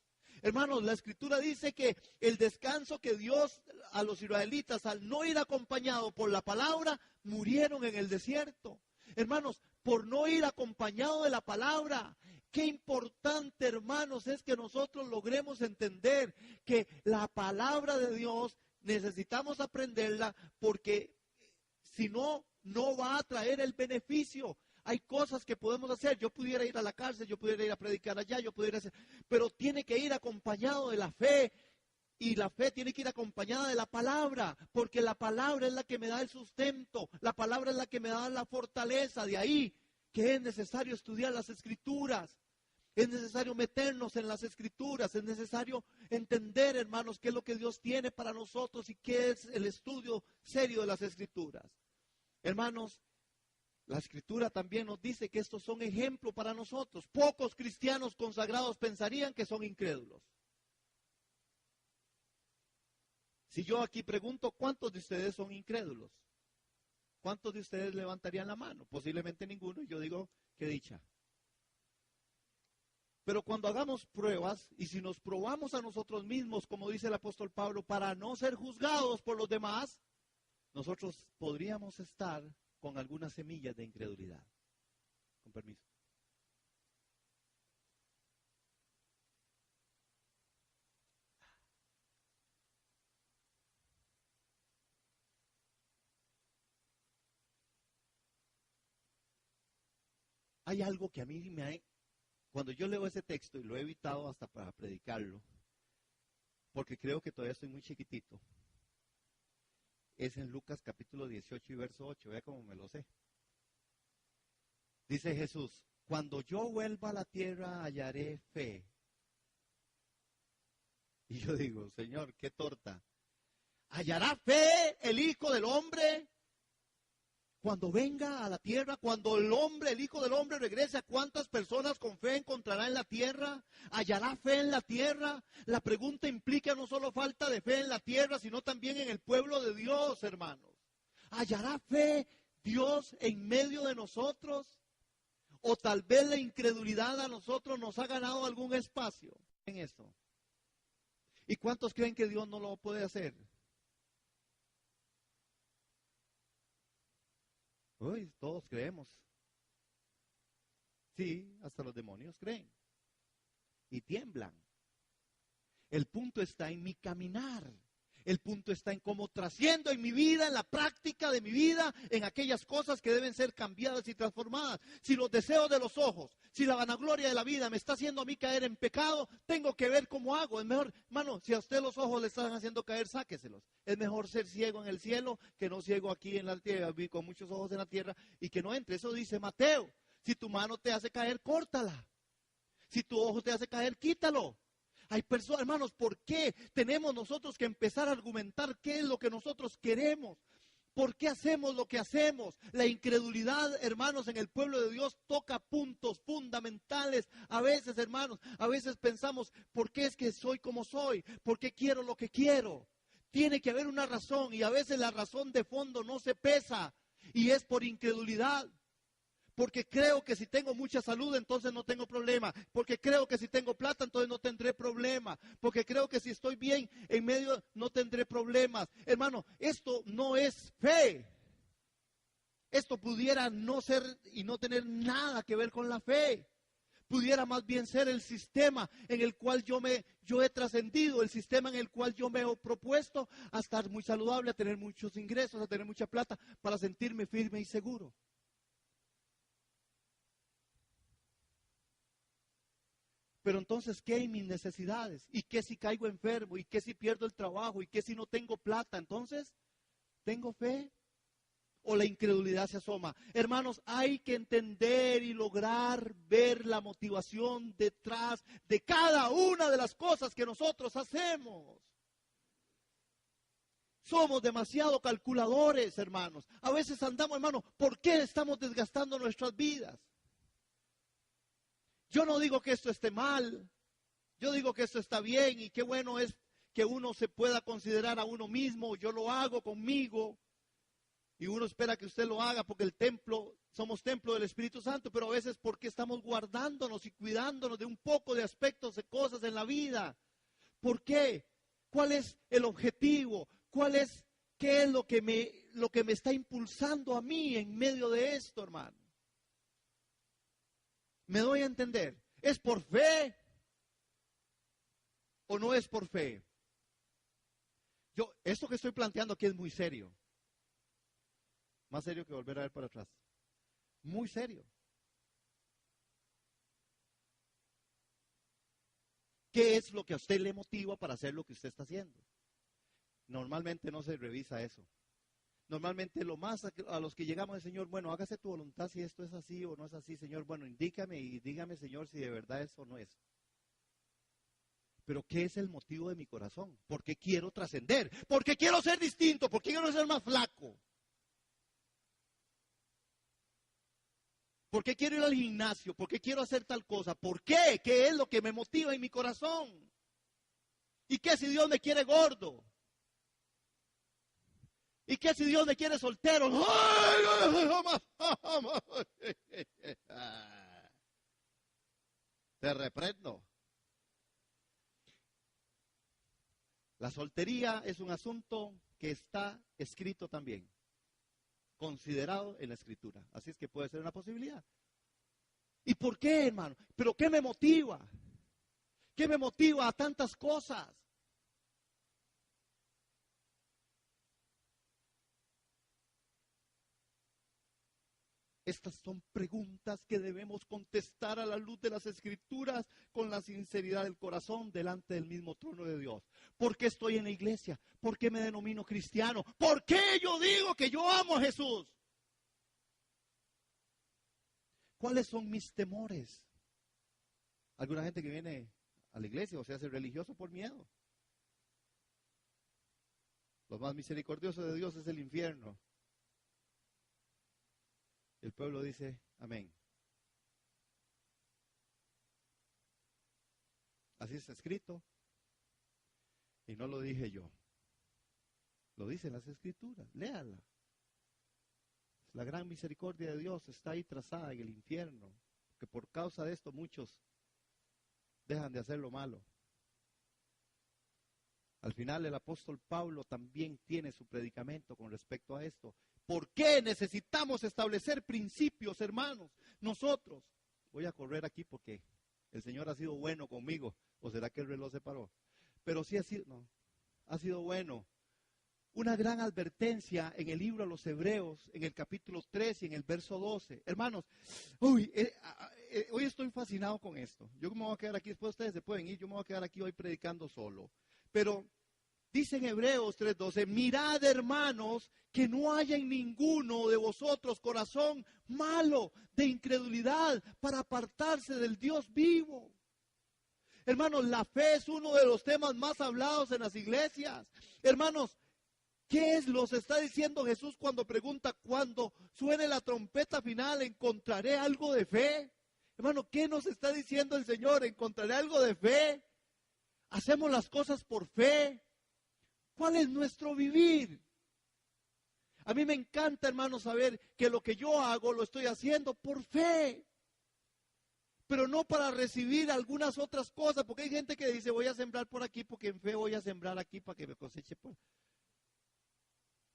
Hermanos, la escritura dice que el descanso que Dios a los israelitas, al no ir acompañado por la palabra, murieron en el desierto. Hermanos, por no ir acompañado de la palabra. Qué importante, hermanos, es que nosotros logremos entender que la palabra de Dios necesitamos aprenderla porque si no, no va a traer el beneficio. Hay cosas que podemos hacer. Yo pudiera ir a la cárcel, yo pudiera ir a predicar allá, yo pudiera hacer, pero tiene que ir acompañado de la fe. Y la fe tiene que ir acompañada de la palabra, porque la palabra es la que me da el sustento, la palabra es la que me da la fortaleza. De ahí que es necesario estudiar las escrituras, es necesario meternos en las escrituras, es necesario entender, hermanos, qué es lo que Dios tiene para nosotros y qué es el estudio serio de las escrituras. Hermanos, la escritura también nos dice que estos son ejemplos para nosotros. Pocos cristianos consagrados pensarían que son incrédulos. Si yo aquí pregunto, ¿cuántos de ustedes son incrédulos? ¿Cuántos de ustedes levantarían la mano? Posiblemente ninguno, y yo digo, qué dicha. Pero cuando hagamos pruebas, y si nos probamos a nosotros mismos, como dice el apóstol Pablo, para no ser juzgados por los demás, nosotros podríamos estar con algunas semillas de incredulidad. Con permiso. Hay algo que a mí cuando yo leo ese texto, y lo he evitado hasta para predicarlo, porque creo que todavía estoy muy chiquitito, es en Lucas capítulo 18 y verso 8, vea cómo me lo sé. Dice Jesús, cuando yo vuelva a la tierra hallaré fe. Y yo digo, Señor, qué torta. ¿Hallará fe el Hijo del Hombre? Cuando venga a la tierra, cuando el Hijo del Hombre regrese, ¿cuántas personas con fe encontrará en la tierra? ¿Hallará fe en la tierra? La pregunta implica no solo falta de fe en la tierra, sino también en el pueblo de Dios, hermanos. ¿Hallará fe Dios en medio de nosotros? ¿O tal vez la incredulidad a nosotros nos ha ganado algún espacio en esto? ¿Y cuántos creen que Dios no lo puede hacer? Uy, todos creemos. Sí, hasta los demonios creen. Y tiemblan. El punto está en mi caminar. El punto está en cómo trasciendo en mi vida, en la práctica de mi vida, en aquellas cosas que deben ser cambiadas y transformadas. Si los deseos de los ojos, si la vanagloria de la vida me está haciendo a mí caer en pecado, tengo que ver cómo hago. Es mejor, hermano, si a usted los ojos le están haciendo caer, sáqueselos. Es mejor ser ciego en el cielo que no ciego aquí en la tierra, con muchos ojos en la tierra y que no entre. Eso dice Mateo. Si tu mano te hace caer, córtala. Si tu ojo te hace caer, quítalo. Hay personas, hermanos, ¿por qué tenemos nosotros que empezar a argumentar qué es lo que nosotros queremos? ¿Por qué hacemos lo que hacemos? La incredulidad, hermanos, en el pueblo de Dios toca puntos fundamentales. A veces, hermanos, a veces pensamos, ¿por qué es que soy como soy? ¿Por qué quiero lo que quiero? Tiene que haber una razón, y a veces la razón de fondo no se pesa, y es por incredulidad. Porque creo que si tengo mucha salud, entonces no tengo problema. Porque creo que si tengo plata, entonces no tendré problema. Porque creo que si estoy bien en medio, no tendré problemas. Hermano, esto no es fe. Esto pudiera no ser y no tener nada que ver con la fe. Pudiera más bien ser el sistema en el cual yo he trascendido, el sistema en el cual yo me he propuesto a estar muy saludable, a tener muchos ingresos, a tener mucha plata, para sentirme firme y seguro. Pero entonces, ¿qué hay mis necesidades? ¿Y qué si caigo enfermo? ¿Y qué si pierdo el trabajo? ¿Y qué si no tengo plata? Entonces, ¿tengo fe? ¿O la incredulidad se asoma? Hermanos, hay que entender y lograr ver la motivación detrás de cada una de las cosas que nosotros hacemos. Somos demasiado calculadores, hermanos. A veces andamos, hermanos, ¿por qué estamos desgastando nuestras vidas? Yo no digo que esto esté mal, yo digo que esto está bien y qué bueno es que uno se pueda considerar a uno mismo. Yo lo hago conmigo y uno espera que usted lo haga porque somos templo del Espíritu Santo, pero a veces porque estamos guardándonos y cuidándonos de un poco de aspectos, de cosas en la vida. ¿Por qué? ¿Cuál es el objetivo? ¿Qué es lo que me está impulsando a mí en medio de esto, hermano? ¿Me doy a entender? ¿Es por fe o no es por fe? Esto que estoy planteando aquí es muy serio. Más serio que volver a ver para atrás. Muy serio. ¿Qué es lo que a usted le motiva para hacer lo que usted está haciendo? Normalmente no se revisa eso. Normalmente lo más a los que llegamos al Señor, bueno, hágase tu voluntad si esto es así o no es así, Señor. Bueno, indícame y dígame, Señor, si de verdad es o no es. Pero ¿qué es el motivo de mi corazón? ¿Por qué quiero trascender? ¿Por qué quiero ser distinto? ¿Por qué quiero ser más flaco? ¿Por qué quiero ir al gimnasio? ¿Por qué quiero hacer tal cosa? ¿Por qué? ¿Qué es lo que me motiva en mi corazón? ¿Y qué si Dios me quiere gordo? ¿Y qué si Dios me quiere soltero? Te reprendo. La soltería es un asunto que está escrito también, considerado en la Escritura. Así es que puede ser una posibilidad. ¿Y por qué, hermano? ¿Pero qué me motiva? ¿Qué me motiva a tantas cosas? Estas son preguntas que debemos contestar a la luz de las Escrituras con la sinceridad del corazón delante del mismo trono de Dios. ¿Por qué estoy en la iglesia? ¿Por qué me denomino cristiano? ¿Por qué yo digo que yo amo a Jesús? ¿Cuáles son mis temores? Alguna gente que viene a la iglesia o se hace religioso por miedo. Lo más misericordioso de Dios es el infierno. El pueblo dice, amén. Así está escrito. Y no lo dije yo. Lo dicen las Escrituras. Léala. La gran misericordia de Dios está ahí trazada en el infierno. Que por causa de esto muchos dejan de hacer lo malo. Al final el apóstol Pablo también tiene su predicamento con respecto a esto. ¿Por qué necesitamos establecer principios, hermanos? Nosotros, voy a correr aquí porque el Señor ha sido bueno conmigo. ¿O será que el reloj se paró? Pero sí ha sido bueno. Una gran advertencia en el libro a los Hebreos, en el capítulo 3 y en el verso 12. Hermanos, hoy estoy fascinado con esto. Yo me voy a quedar aquí, después ustedes se pueden ir, yo me voy a quedar aquí hoy predicando solo. Pero dice en Hebreos 3:12, mirad, hermanos, que no haya en ninguno de vosotros corazón malo de incredulidad para apartarse del Dios vivo. Hermanos, la fe es uno de los temas más hablados en las iglesias. Hermanos, ¿Qué es los está diciendo Jesús cuando pregunta, cuando suene la trompeta final, encontraré algo de fe? Hermano, ¿qué nos está diciendo el Señor? ¿Encontraré algo de fe? ¿Hacemos las cosas por fe? ¿Cuál es nuestro vivir? A mí me encanta, hermano, saber que lo que yo hago lo estoy haciendo por fe. Pero no para recibir algunas otras cosas, porque hay gente que dice, voy a sembrar por aquí porque en fe voy a sembrar aquí para que me coseche por...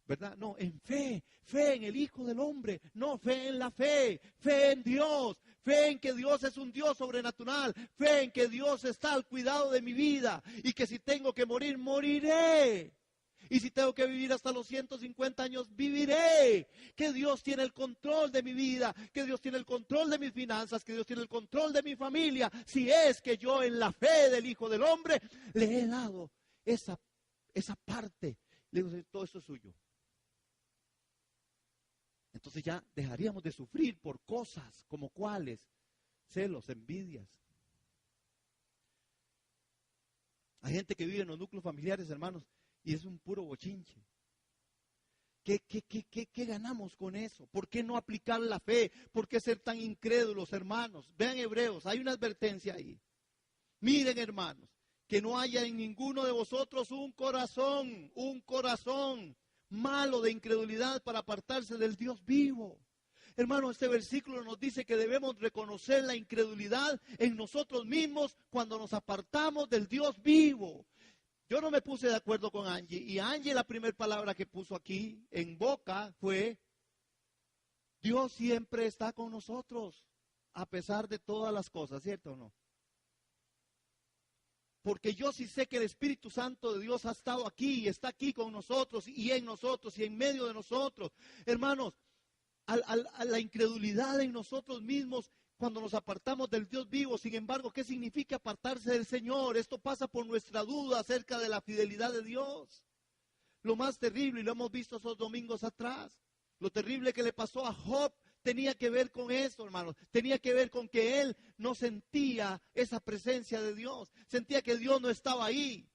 ¿Verdad? No, en fe, fe en el Hijo del Hombre, no, fe en la fe en Dios, fe en que Dios es un Dios sobrenatural, fe en que Dios está al cuidado de mi vida y que si tengo que morir, moriré. Y si tengo que vivir hasta los 150 años, viviré. Que Dios tiene el control de mi vida, que Dios tiene el control de mis finanzas, que Dios tiene el control de mi familia. Si es que yo en la fe del Hijo del Hombre le he dado esa parte, le digo, todo esto es suyo. Entonces ya dejaríamos de sufrir por cosas como cuáles, celos, envidias. Hay gente que vive en los núcleos familiares, hermanos, y es un puro bochinche. ¿Qué ganamos con eso? ¿Por qué no aplicar la fe? ¿Por qué ser tan incrédulos, hermanos? Vean Hebreos, hay una advertencia ahí. Miren, hermanos, que no haya en ninguno de vosotros un corazón malo de incredulidad para apartarse del Dios vivo. Hermano, este versículo nos dice que debemos reconocer la incredulidad en nosotros mismos cuando nos apartamos del Dios vivo. Yo no me puse de acuerdo con Angie, y Angie la primera palabra que puso aquí en boca fue, Dios siempre está con nosotros, a pesar de todas las cosas, ¿cierto o no? Porque yo sí sé que el Espíritu Santo de Dios ha estado aquí y está aquí con nosotros y en medio de nosotros. Hermanos, a la incredulidad en nosotros mismos cuando nos apartamos del Dios vivo. Sin embargo, ¿qué significa apartarse del Señor? Esto pasa por nuestra duda acerca de la fidelidad de Dios. Lo más terrible, y lo hemos visto esos domingos atrás, lo terrible que le pasó a Job tenía que ver con eso, hermanos. Tenía que ver con que él no sentía esa presencia de Dios. Sentía que Dios no estaba ahí.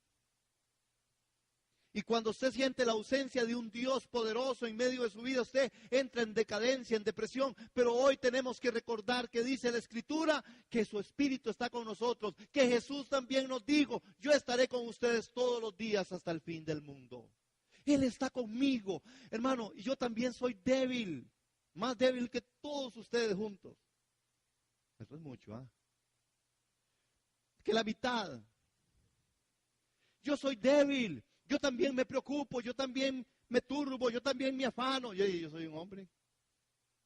Y cuando usted siente la ausencia de un Dios poderoso en medio de su vida, usted entra en decadencia, en depresión. Pero hoy tenemos que recordar que dice la Escritura que su Espíritu está con nosotros. Que Jesús también nos dijo, yo estaré con ustedes todos los días hasta el fin del mundo. Él está conmigo. Hermano, y yo también soy débil. Más débil que todos ustedes juntos. Eso es mucho, ¿ah? Que la mitad. Yo soy débil. Yo también me preocupo. Yo también me turbo. Yo también me afano. Yo soy un hombre.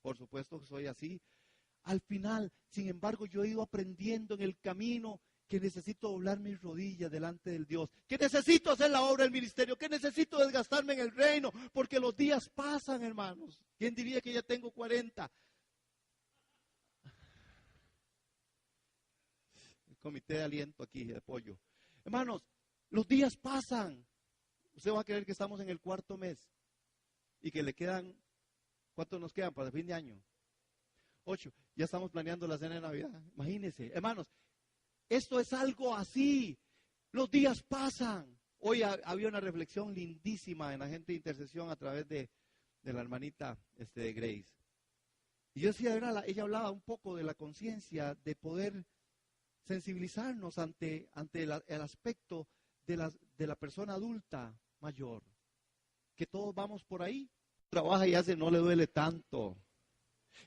Por supuesto que soy así. Al final, sin embargo, yo he ido aprendiendo en el camino que necesito doblar mis rodillas delante del Dios, que necesito hacer la obra del ministerio, que necesito desgastarme en el reino, porque los días pasan, hermanos. ¿Quién diría que ya tengo 40? El comité de aliento aquí, de apoyo. Hermanos, los días pasan. Usted va a creer que estamos en el 4.º mes y que le quedan, ¿cuántos nos quedan para el fin de año? 8. Ya estamos planeando la cena de Navidad. Imagínense, hermanos. Esto es algo así. Los días pasan. Hoy había una reflexión lindísima en la gente de intercesión a través de la hermanita de Grace. Y yo decía, ella hablaba un poco de la conciencia, de poder sensibilizarnos ante el aspecto de la persona adulta mayor. Que todos vamos por ahí. Trabaja y hace, no le duele tanto.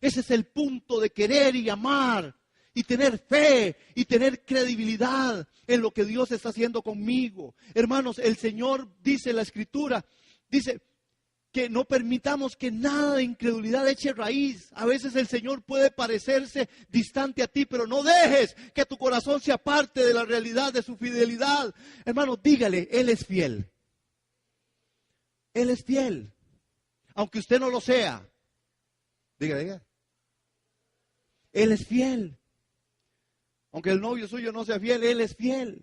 Ese es el punto de querer y amar. Y tener fe y tener credibilidad en lo que Dios está haciendo conmigo. Hermanos, el Señor dice en la Escritura, dice que no permitamos que nada de incredulidad eche raíz. A veces el Señor puede parecerse distante a ti, pero no dejes que tu corazón se aparte de la realidad de su fidelidad. Hermanos, dígale, Él es fiel. Él es fiel. Aunque usted no lo sea. Diga. Él es fiel. Aunque el novio suyo no sea fiel, Él es fiel.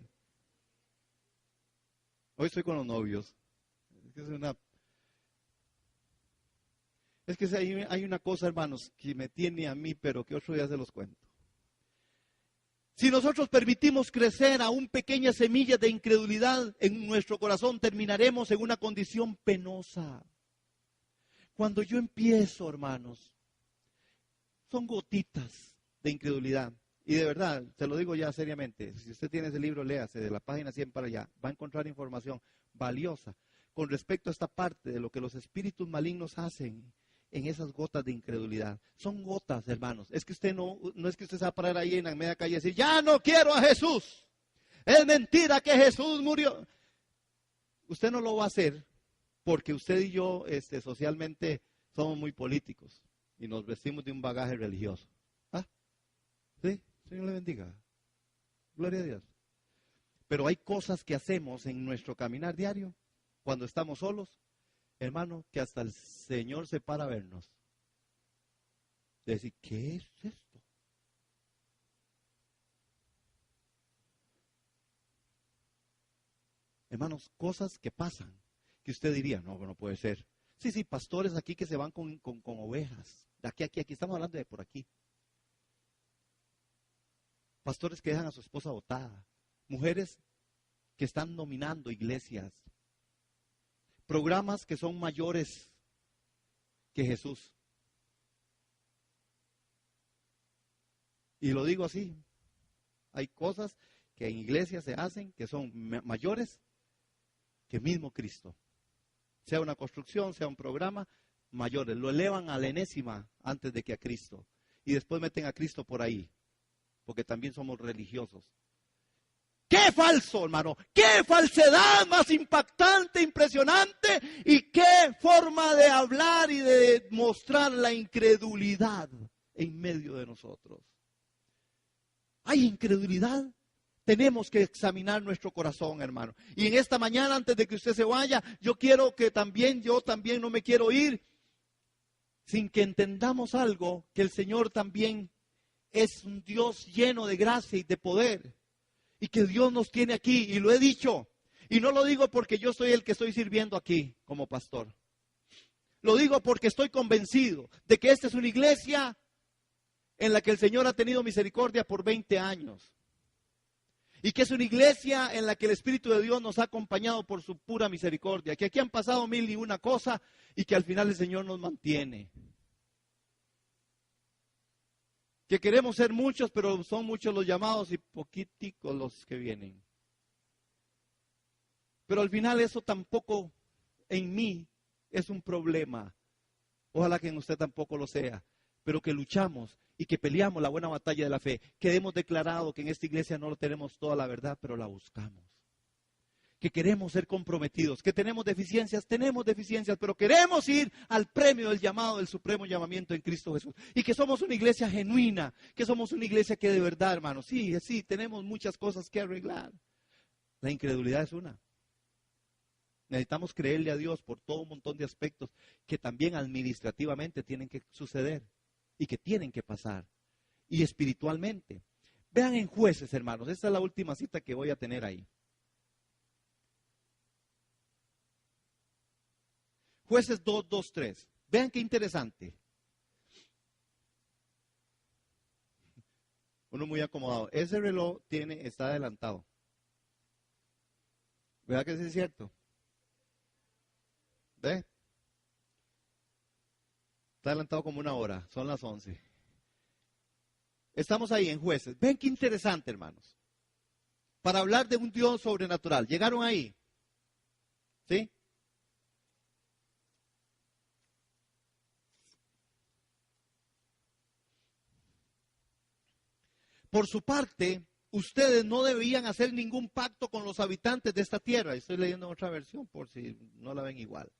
Hoy estoy con los novios. Es que hay una cosa, hermanos, que me tiene a mí, pero que otro día se los cuento. Si nosotros permitimos crecer aún pequeñas semillas de incredulidad en nuestro corazón, terminaremos en una condición penosa. Cuando yo empiezo, hermanos, son gotitas de incredulidad. Y de verdad, te lo digo ya seriamente, si usted tiene ese libro, léase de la página 100 para allá, va a encontrar información valiosa con respecto a esta parte de lo que los espíritus malignos hacen en esas gotas de incredulidad. Son gotas, hermanos. Es que usted no es que usted se va a parar ahí en la media calle y decir, ya no quiero a Jesús. Es mentira que Jesús murió. Usted no lo va a hacer porque usted y yo socialmente somos muy políticos y nos vestimos de un bagaje religioso. ¿Ah? ¿Sí? Señor le bendiga. Gloria a Dios. Pero hay cosas que hacemos en nuestro caminar diario, cuando estamos solos, hermano, que hasta el Señor se para a vernos. De decir, ¿qué es esto? Hermanos, cosas que pasan, que usted diría, no, no puede ser. Sí, pastores aquí que se van con ovejas. De aquí, estamos hablando de por aquí. Pastores que dejan a su esposa botada. Mujeres que están dominando iglesias. Programas que son mayores que Jesús. Y lo digo así. Hay cosas que en iglesias se hacen que son mayores que mismo Cristo. Sea una construcción, sea un programa, mayores. Lo elevan a la enésima antes de que a Cristo. Y después meten a Cristo por ahí. Porque también somos religiosos. ¡Qué falso, hermano! ¡Qué falsedad más impactante, impresionante! Y qué forma de hablar y de mostrar la incredulidad en medio de nosotros. ¿Hay incredulidad? Tenemos que examinar nuestro corazón, hermano. Y en esta mañana, antes de que usted se vaya, yo quiero que yo también no me quiero ir sin que entendamos algo, que el Señor también es un Dios lleno de gracia y de poder. Y que Dios nos tiene aquí, y lo he dicho. Y no lo digo porque yo soy el que estoy sirviendo aquí como pastor. Lo digo porque estoy convencido de que esta es una iglesia en la que el Señor ha tenido misericordia por 20 años. Y que es una iglesia en la que el Espíritu de Dios nos ha acompañado por su pura misericordia. Que aquí han pasado 1001 cosas y que al final el Señor nos mantiene. Que queremos ser muchos, pero son muchos los llamados y poquiticos los que vienen. Pero al final eso tampoco en mí es un problema. Ojalá que en usted tampoco lo sea. Pero que luchamos y que peleamos la buena batalla de la fe. Que hemos declarado que en esta iglesia no tenemos toda la verdad, pero la buscamos. Que queremos ser comprometidos, que tenemos deficiencias, pero queremos ir al premio del llamado, del supremo llamamiento en Cristo Jesús. Y que somos una iglesia genuina, que somos una iglesia que de verdad, hermanos, sí, tenemos muchas cosas que arreglar. La incredulidad es una. Necesitamos creerle a Dios por todo un montón de aspectos que también administrativamente tienen que suceder y que tienen que pasar. Y espiritualmente. Vean en Jueces, hermanos, esta es la última cita que voy a tener ahí. Jueces 2:3. Vean qué interesante. Uno muy acomodado. Ese reloj está adelantado. ¿Verdad que sí es cierto? ¿Ve? Está adelantado como una hora. Son las 11. Estamos ahí en Jueces. Ven qué interesante, hermanos. Para hablar de un Dios sobrenatural. ¿Llegaron ahí? ¿Sí? Por su parte, ustedes no debían hacer ningún pacto con los habitantes de esta tierra. Estoy leyendo otra versión por si no la ven igual.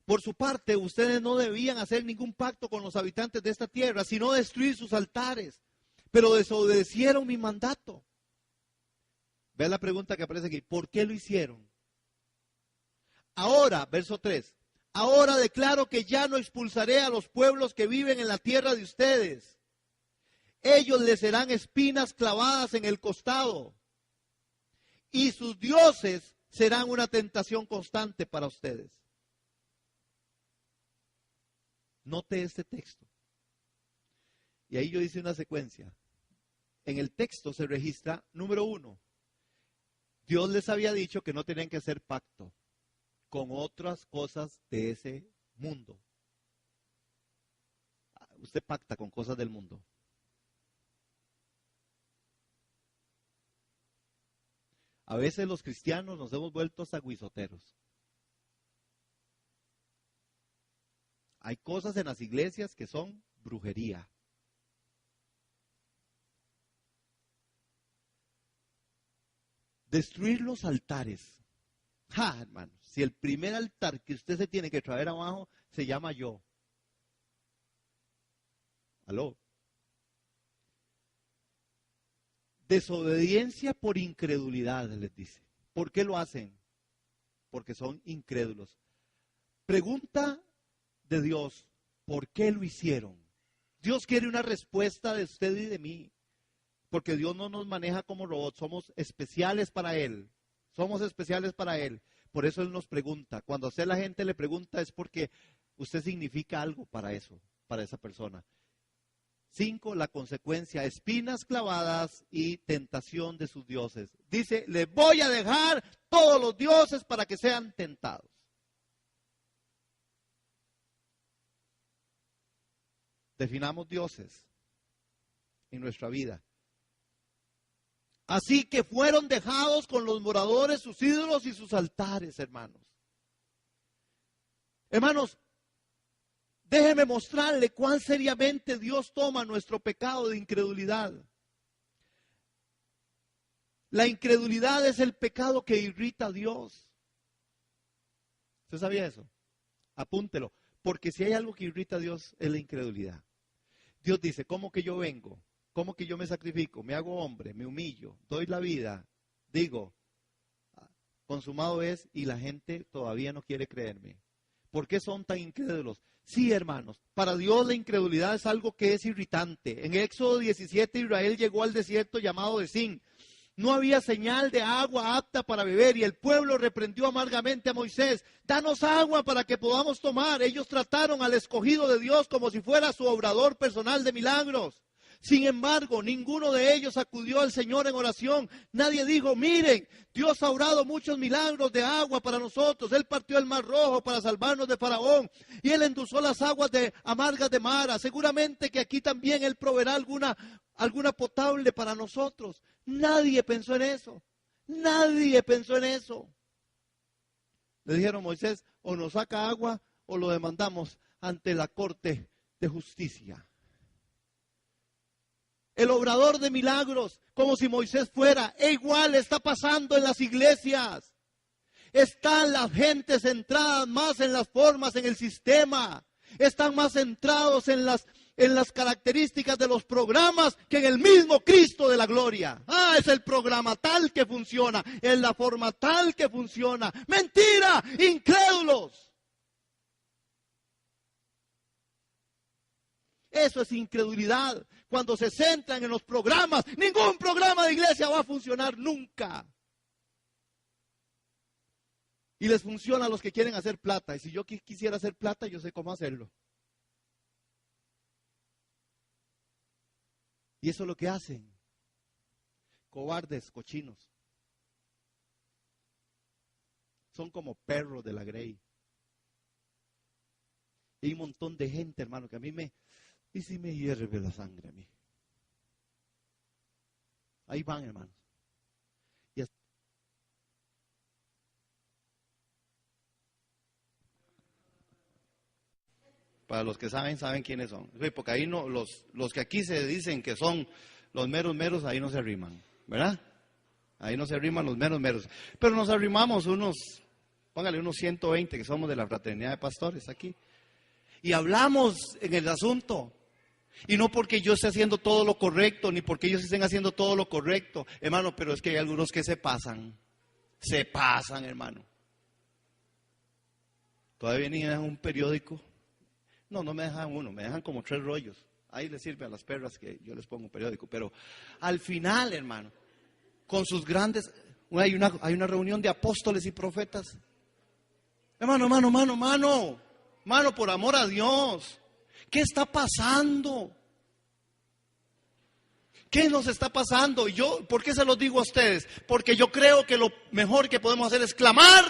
Por su parte, ustedes no debían hacer ningún pacto con los habitantes de esta tierra, sino destruir sus altares. Pero desobedecieron mi mandato. Vean la pregunta que aparece aquí. ¿Por qué lo hicieron? Ahora, verso 3. Ahora declaro que ya no expulsaré a los pueblos que viven en la tierra de ustedes. Ellos les serán espinas clavadas en el costado. Y sus dioses serán una tentación constante para ustedes. Note este texto. Y ahí yo hice una secuencia. en el texto se registra, número 1, Dios les había dicho que no tenían que hacer pacto con otras cosas de ese mundo. Usted pacta con cosas del mundo. A veces los cristianos nos hemos vuelto saguisoteros. Hay cosas en las iglesias que son brujería. Destruir los altares. Hermano, si el primer altar que usted se tiene que traer abajo se llama yo. ¿Aló? Desobediencia por incredulidad, les dice. ¿Por qué lo hacen? Porque son incrédulos. Pregunta de Dios, ¿por qué lo hicieron? Dios quiere una respuesta de usted y de mí. Porque Dios no nos maneja como robots, somos especiales para Él. Somos especiales para Él. Por eso Él nos pregunta. Cuando a usted la gente le pregunta es porque usted significa algo para eso, para esa persona. 5, la consecuencia, espinas clavadas y tentación de sus dioses. Dice, les voy a dejar todos los dioses para que sean tentados. Definamos dioses en nuestra vida. Así que fueron dejados con los moradores, sus ídolos y sus altares, hermanos. Hermanos, déjeme mostrarle cuán seriamente Dios toma nuestro pecado de incredulidad. La incredulidad es el pecado que irrita a Dios. ¿Usted sabía eso? Apúntelo, porque si hay algo que irrita a Dios es la incredulidad. Dios dice, ¿cómo que yo vengo? ¿Cómo que yo me sacrifico? Me hago hombre, me humillo, doy la vida, digo, consumado es, y la gente todavía no quiere creerme. ¿Por qué son tan incrédulos? Sí, hermanos, para Dios la incredulidad es algo que es irritante. En Éxodo 17, Israel llegó al desierto llamado de Sin. No había señal de agua apta para beber y el pueblo reprendió amargamente a Moisés. Danos agua para que podamos tomar. Ellos trataron al escogido de Dios como si fuera su obrador personal de milagros. Sin embargo, ninguno de ellos acudió al Señor en oración. Nadie dijo, miren, Dios ha obrado muchos milagros de agua para nosotros. Él partió el mar rojo para salvarnos de Faraón. Y Él endulzó las aguas amargas de Mara. Seguramente que aquí también Él proveerá alguna potable para nosotros. Nadie pensó en eso. Nadie pensó en eso. Le dijeron, Moisés, o nos saca agua o lo demandamos ante la corte de justicia. El obrador de milagros, como si Moisés fuera, igual está pasando en las iglesias. Están las gentes centradas más en las formas, en el sistema. Están más centrados en las características de los programas que en el mismo Cristo de la gloria. Es el programa tal que funciona, es la forma tal que funciona. ¡Mentira! ¡Incrédulos! Eso es incredulidad. Cuando se centran en los programas, ningún programa de iglesia va a funcionar nunca. Y les funciona a los que quieren hacer plata. Y si yo quisiera hacer plata, yo sé cómo hacerlo. Y eso es lo que hacen. Cobardes, cochinos. Son como perros de la grey. Y hay un montón de gente, hermano, que a mí y si me hierve la sangre a mí. Ahí van, hermanos. Para los que saben, saben quiénes son. Porque ahí no, los que aquí se dicen que son los meros meros, ahí no se arriman, ¿verdad? Ahí no se arriman los meros meros. Pero nos arrimamos póngale unos 120 que somos de la fraternidad de pastores aquí. Y hablamos en el asunto. Y no porque yo esté haciendo todo lo correcto, ni porque ellos estén haciendo todo lo correcto, hermano, pero es que hay algunos que se pasan, hermano. Todavía ni dejan un periódico. No me dejan uno, me dejan como 3 rollos. Ahí les sirve a las perras que yo les pongo un periódico. Pero al final, hermano, con sus grandes, hay una reunión de apóstoles y profetas. Hermano, por amor a Dios. ¿Qué está pasando? ¿Qué nos está pasando? ¿Por qué se los digo a ustedes? Porque yo creo que lo mejor que podemos hacer es clamar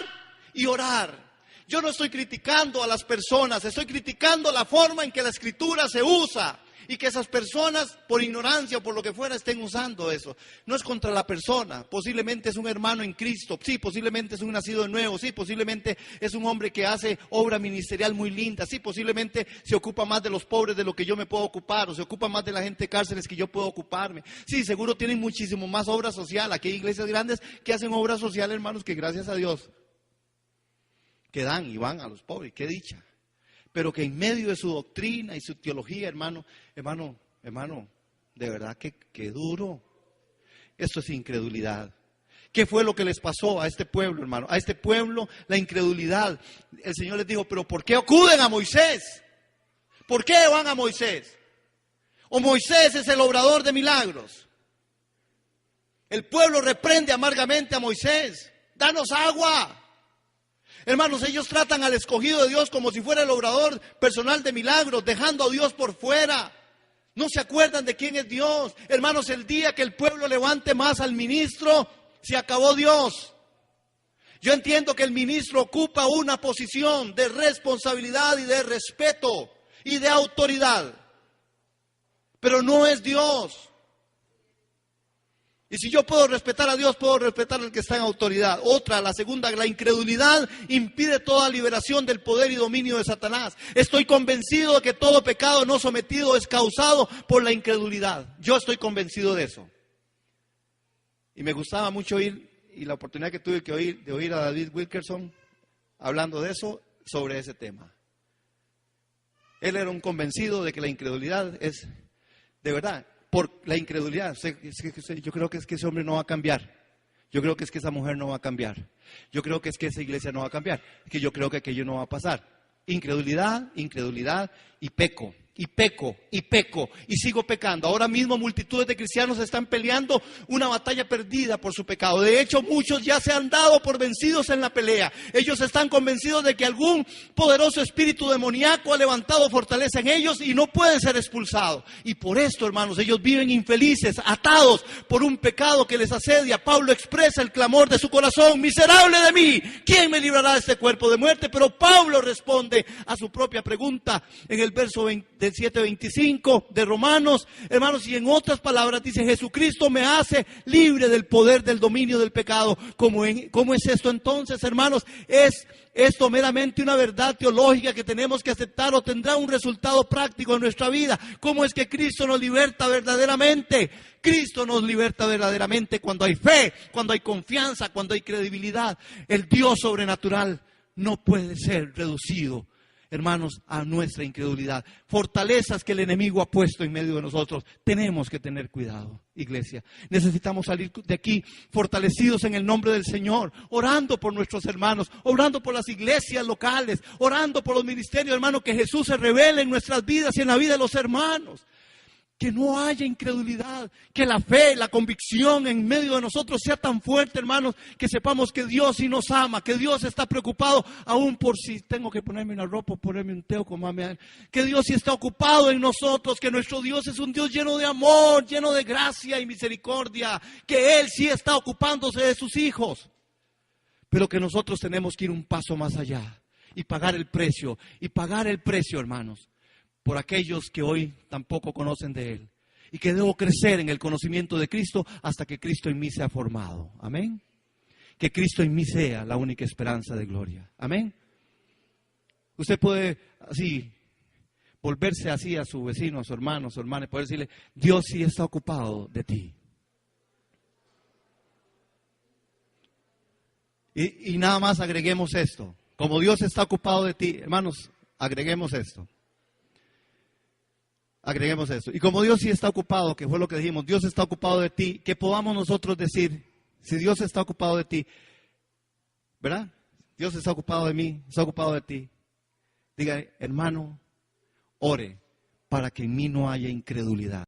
y orar. Yo no estoy criticando a las personas, estoy criticando la forma en que la Escritura se usa. Y que esas personas, por ignorancia o por lo que fuera, estén usando eso. No es contra la persona. Posiblemente es un hermano en Cristo. Sí, posiblemente es un nacido de nuevo. Sí, posiblemente es un hombre que hace obra ministerial muy linda. Sí, posiblemente se ocupa más de los pobres de lo que yo me puedo ocupar. O se ocupa más de la gente de cárceles que yo puedo ocuparme. Sí, seguro tienen muchísimo más obra social. Aquí hay iglesias grandes que hacen obra social, hermanos, que gracias a Dios que dan y van a los pobres. Qué dicha. Pero que en medio de su doctrina y su teología, hermano, de verdad que duro. Esto es incredulidad. ¿Qué fue lo que les pasó a este pueblo, hermano? A este pueblo, la incredulidad. El Señor les dijo, pero ¿por qué acuden a Moisés? ¿Por qué van a Moisés? ¿O Moisés es el obrador de milagros? El pueblo reprende amargamente a Moisés. Danos agua. Hermanos, ellos tratan al escogido de Dios como si fuera el obrador personal de milagros, dejando a Dios por fuera. No se acuerdan de quién es Dios. Hermanos, el día que el pueblo levante más al ministro, se acabó Dios. Yo entiendo que el ministro ocupa una posición de responsabilidad y de respeto y de autoridad, pero no es Dios. Y si yo puedo respetar a Dios, puedo respetar al que está en autoridad. La segunda, la incredulidad impide toda liberación del poder y dominio de Satanás. Estoy convencido de que todo pecado no sometido es causado por la incredulidad. Yo estoy convencido de eso. Y me gustaba mucho oír, y la oportunidad que tuve de oír a David Wilkerson hablando de eso, sobre ese tema. Él era un convencido de que la incredulidad es, de verdad, por la incredulidad. Yo creo que es que ese hombre no va a cambiar. Yo creo que es que esa mujer no va a cambiar. Yo creo que es que esa iglesia no va a cambiar. Que yo creo que aquello no va a pasar. Incredulidad, incredulidad y peco. Y peco, y sigo pecando. Ahora mismo multitudes de cristianos están peleando una batalla perdida por su pecado. De hecho, muchos ya se han dado por vencidos en la pelea. Ellos están convencidos de que algún poderoso espíritu demoníaco ha levantado fortaleza en ellos y no pueden ser expulsados. Y por esto, hermanos, ellos viven infelices, atados por un pecado que les asedia. Pablo expresa el clamor de su corazón: miserable de mí, ¿quién me librará de este cuerpo de muerte? Pero Pablo responde a su propia pregunta en el verso del 7:25 de Romanos, hermanos, y en otras palabras dice: Jesucristo me hace libre del poder del dominio del pecado. ¿Cómo es esto entonces, hermanos? ¿Es esto meramente una verdad teológica que tenemos que aceptar o tendrá un resultado práctico en nuestra vida? ¿Cómo es que Cristo nos liberta verdaderamente? Cristo nos liberta verdaderamente cuando hay fe, cuando hay confianza, cuando hay credibilidad. El Dios sobrenatural no puede ser reducido, hermanos, a nuestra incredulidad. Fortalezas que el enemigo ha puesto en medio de nosotros. Tenemos que tener cuidado, iglesia. Necesitamos salir de aquí fortalecidos en el nombre del Señor, orando por nuestros hermanos, orando por las iglesias locales, orando por los ministerios, hermanos, que Jesús se revele en nuestras vidas y en la vida de los hermanos. Que no haya incredulidad, que la fe, la convicción en medio de nosotros sea tan fuerte, hermanos, que sepamos que Dios sí nos ama, que Dios está preocupado aún por si tengo que ponerme una ropa, ponerme un teo, que Dios sí está ocupado en nosotros, que nuestro Dios es un Dios lleno de amor, lleno de gracia y misericordia, que Él sí está ocupándose de sus hijos, pero que nosotros tenemos que ir un paso más allá y pagar el precio, hermanos, por aquellos que hoy tampoco conocen de Él. Y que debo crecer en el conocimiento de Cristo hasta que Cristo en mí sea formado. Amén. Que Cristo en mí sea la única esperanza de gloria. Amén. Usted puede así, volverse así a su vecino, a su hermano, a su hermana, y poder decirle: Dios sí está ocupado de ti. Y nada más agreguemos esto. Como Dios está ocupado de ti, hermanos, agreguemos esto. Agreguemos esto. Y como Dios sí está ocupado, que fue lo que dijimos, Dios está ocupado de ti, que podamos nosotros decir: si Dios está ocupado de ti, ¿verdad? Dios está ocupado de mí, está ocupado de ti. Diga: hermano, ore para que en mí no haya incredulidad.